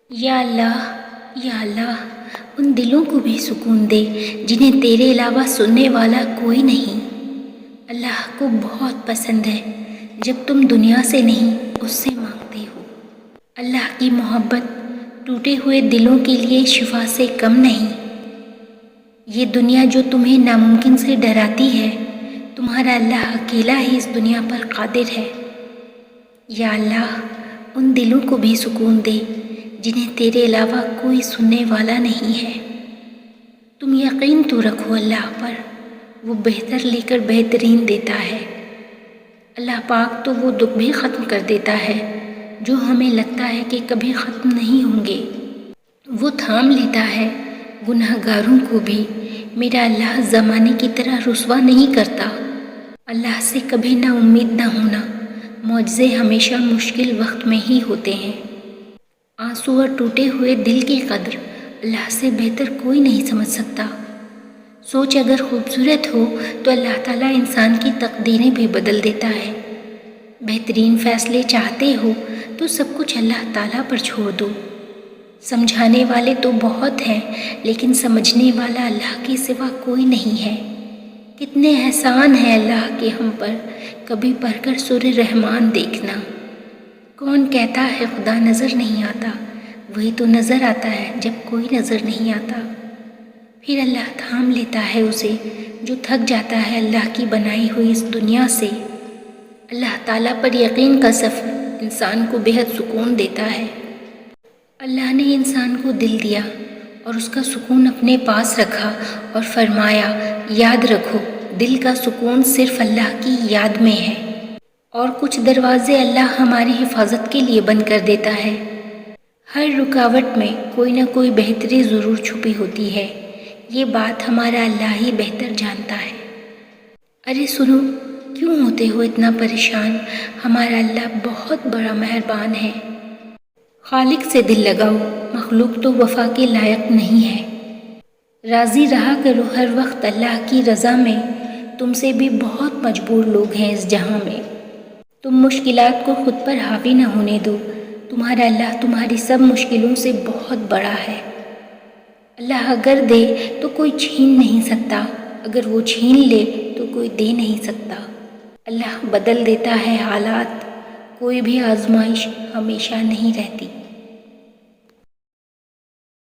یا اللہ ان دلوں کو بھی سکون دے جنہیں تیرے علاوہ سننے والا کوئی نہیں۔ اللہ کو بہت پسند ہے جب تم دنیا سے نہیں اس سے مانگتے ہو۔ اللہ کی محبت ٹوٹے ہوئے دلوں کے لیے شفا سے کم نہیں۔ یہ دنیا جو تمہیں ناممکن سے ڈراتی ہے، تمہارا اللہ اکیلا ہی اس دنیا پر قادر ہے۔ یا اللہ ان دلوں کو بھی سکون دے جنہیں تیرے علاوہ کوئی سننے والا نہیں ہے۔ تم یقین تو رکھو اللہ پر، وہ بہتر لے کر بہترین دیتا ہے۔ اللہ پاک تو وہ دکھ بھی ختم کر دیتا ہے جو ہمیں لگتا ہے کہ کبھی ختم نہیں ہوں گے۔ وہ تھام لیتا ہے گناہ گاروں کو بھی۔ میرا اللہ زمانے کی طرح رسوا نہیں کرتا۔ اللہ سے کبھی نا امید نہ ہونا۔ معجزے ہمیشہ مشکل وقت میں ہی ہوتے ہیں۔ آنسو اور ٹوٹے ہوئے دل کی قدر اللہ سے بہتر کوئی نہیں سمجھ سکتا۔ سوچ اگر خوبصورت ہو تو اللہ تعالیٰ انسان کی تقدیریں بھی بدل دیتا ہے۔ بہترین فیصلے چاہتے ہو تو سب کچھ اللہ تعالیٰ پر چھوڑ دو۔ سمجھانے والے تو بہت ہیں لیکن سمجھنے والا اللہ کے سوا کوئی نہیں ہے۔ کتنے احسان ہیں اللہ کے ہم پر، کبھی پڑھ کر سورہ رحمان دیکھنا۔ کون کہتا ہے خدا نظر نہیں آتا؟ وہی تو نظر آتا ہے جب کوئی نظر نہیں آتا۔ پھر اللہ تھام لیتا ہے اسے جو تھک جاتا ہے اللہ کی بنائی ہوئی اس دنیا سے۔ اللہ تعالیٰ پر یقین کا سفر انسان کو بہت سکون دیتا ہے۔ اللہ نے انسان کو دل دیا اور اس کا سکون اپنے پاس رکھا اور فرمایا یاد رکھو دل کا سکون صرف اللہ کی یاد میں ہے، اور کچھ دروازے اللہ ہماری حفاظت کے لیے بند کر دیتا ہے۔ ہر رکاوٹ میں کوئی نہ کوئی بہتری ضرور چھپی ہوتی ہے، یہ بات ہمارا اللہ ہی بہتر جانتا ہے۔ ارے سنو، کیوں ہوتے ہو اتنا پریشان؟ ہمارا اللہ بہت بڑا مہربان ہے۔ خالق سے دل لگاؤ، مخلوق تو وفا کے لائق نہیں ہے۔ راضی رہا کرو ہر وقت اللہ کی رضا میں۔ تم سے بھی بہت مجبور لوگ ہیں اس جہاں میں۔ تم مشکلات کو خود پر حاوی نہ ہونے دو۔ تمہارا اللہ تمہاری سب مشکلوں سے بہت بڑا ہے۔ اللہ اگر دے تو کوئی چھین نہیں سکتا، اگر وہ چھین لے تو کوئی دے نہیں سکتا۔ اللہ بدل دیتا ہے حالات، کوئی بھی آزمائش ہمیشہ نہیں رہتی۔